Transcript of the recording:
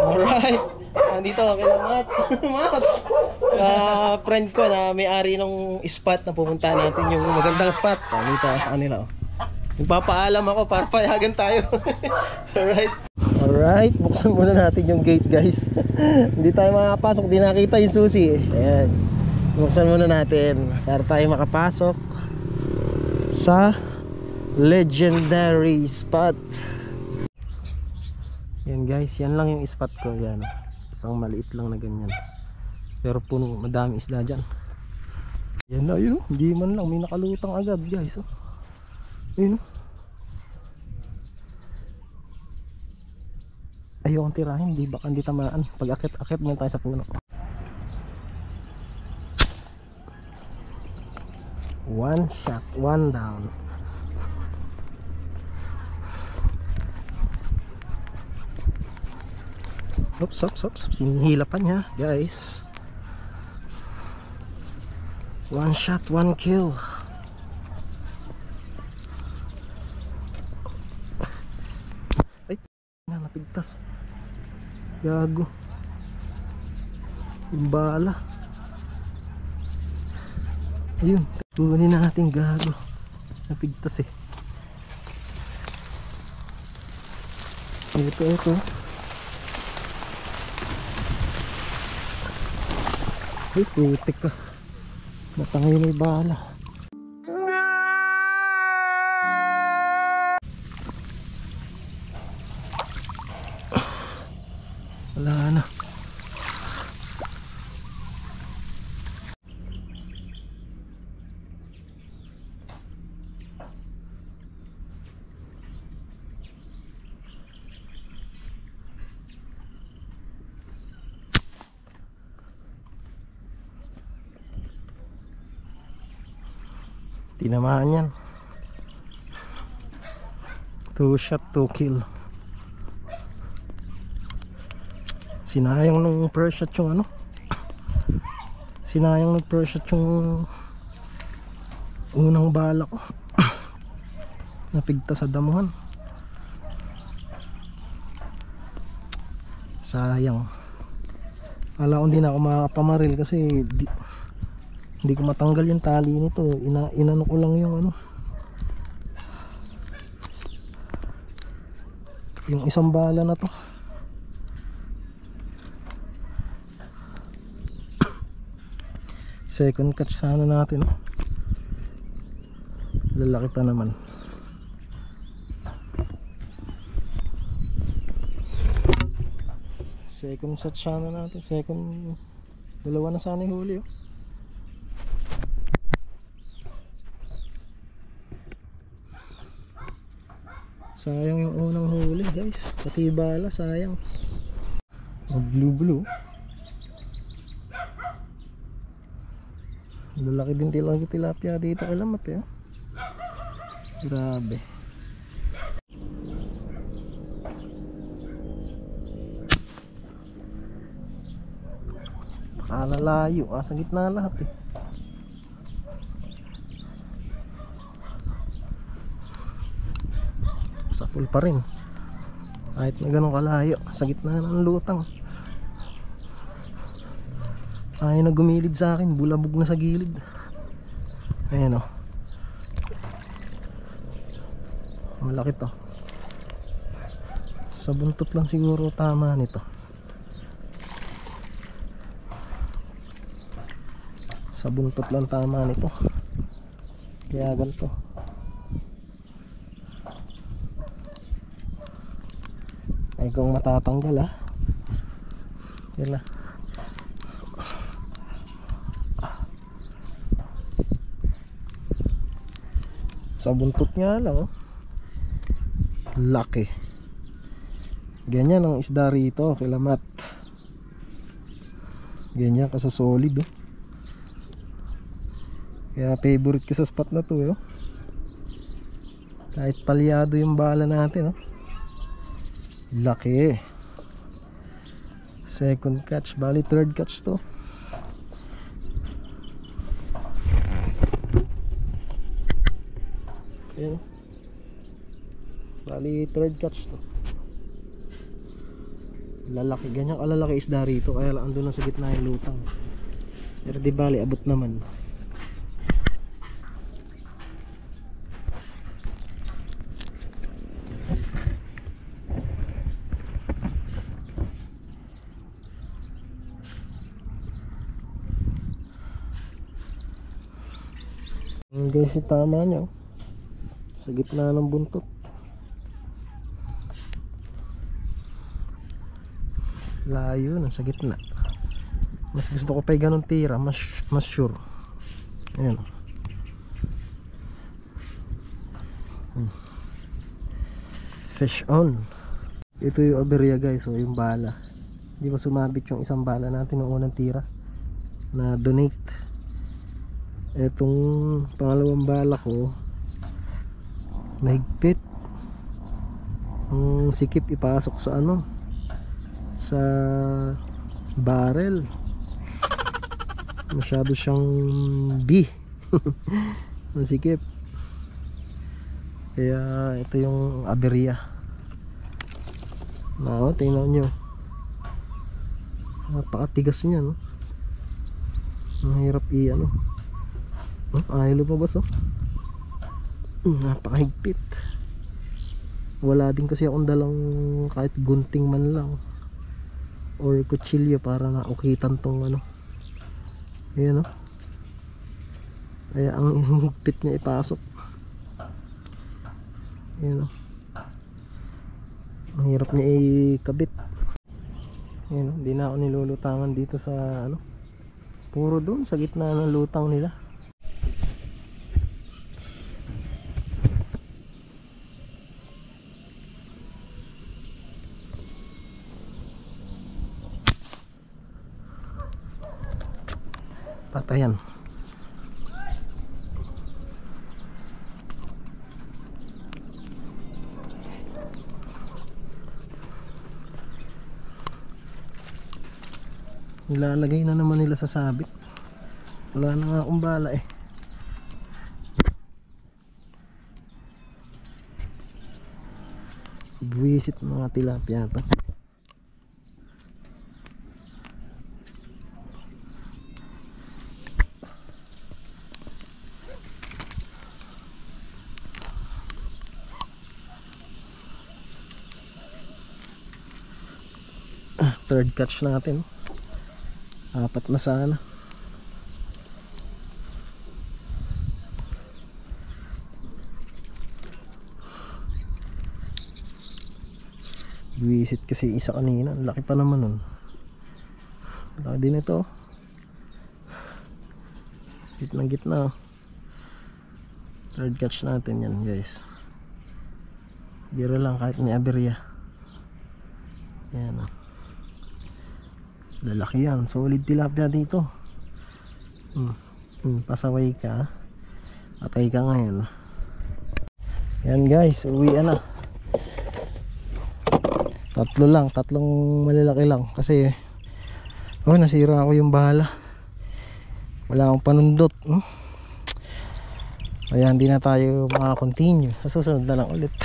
Alright. Nandito, kailan Mat. Mat. Friend ko na may-ari ng spot na pupuntahan natin, yung magandang spot. Dito sa kanila. Nagpapaalam ako para payagan tayo. Alright. Alright, buksan muna natin yung gate, guys. Hindi tayo makapasok, di nakita yung susi. Ayan. Buksan muna natin para tayo makapasok sa legendary spot. Yan guys, yan lang yung spot ko. Yan, isang maliit lang na ganyan, pero puno, madami isda dyan. Yan na yun, hindi man lang, may nakalutang agad guys. Yun. Ayokong tirahin, di baka hindi tamaan. Pag akit muna tayo sa puno. One shot, one down. Oops, sinihila pa niya guys. One shot, one kill. Napigtas, gago yung bala. Ayun, kunin natin, gago, napigtas eh. Ito ay putik ka, matangay may bala. Wala na. Tinamaan yan. 2 shot 2 kill. Sinayang nung first shot yung ano, sinayang nung first shot yung unang bala ko. Napigta sa damuhan, sayang. Ala ko hindi na ako makakapamaril kasi hindi ko matanggal yung tali nito. Inano ko lang yung ano, yung isang bala na to. Second catch sana natin. Lalaki pa naman. Second shot sana natin. Dalawa na sana yung huli. Sayang yung unang huli guys, pati bala sayang. Blue. Lalaki din tilapia dito kay Lamat eh. Grabe. Lalayo, sa gitna lahat eh. Sa full pa rin. Kahit na ganun kalayo, sa gitna ng lutang. Ayaw na gumilid sa akin, bulabog na sa gilid. Ayan o, malaki to. Sa buntot lang siguro tama nito. Sa buntot lang tama nito, kaya ganito. Ay kung matatanggal yan na. Sa buntot nga lang laki. Ganyan ang isda rito kay Lamat. Ganyan ka sa solid Kaya favorite ko sa spot na to Kahit palyado yung bala natin laki. Second catch, bali third catch to. Ayan. Bali third catch to. Lalaki, ganyan kalalaki isda rito. Kaya lang andun na sa gitna yung lutang. Pero di bali, abot naman. Guys, tama nyo sa gitna ng buntot. Layo na sa gitna. Mas gusto ko pa yung ganun tira, mas sure. Ayan. Fish on. Ito yung aberya guys, so yung bala. Hindi pa sumabit yung isang bala natin ng unang tira na donate. Etong pangalawang bala ko mahigpit. Ang sikip ipasok sa ano, sa barrel. Masyado siyang B. Ang sikip. Kaya ito yung aberya. Now, tingnan nyo, napakatigas niya, no? Mahirap i-ano. Ay, lumabas, oh. Napakahigpit. Wala din kasi akong dalang kahit gunting man lang or kutsilyo para naukitan tong ano. Ayan, oh. Kaya ang higpit niya ipasok. Ayan, oh. Ang hirap niya ikabit. Ayan, oh. Hindi na ako nilulutangan dito sa ano. Puro doon sa gitna ng lutang nila. Patayan. Nilalagay na naman nila sa sabit. Wala na nga akong bala eh. Buwisit mga tilapia ito. Third catch natin. Apat na sana. Buwisit kasi isa kanina. Ang laki pa naman nun. Laki din ito. Gitna gitna. Third catch natin yan guys. Biro lang kahit may aberya. Yan o. Lalaki yan. Solid tilapia dito. Pasaway ka. Atay ka ngayon. Yan guys. Uwi na. Tatlo lang. Tatlong malalaki lang. Kasi nasira ako yung bala. Wala akong panundot. Kaya hindi na tayo makakontinue. Sa susunod na lang ulit.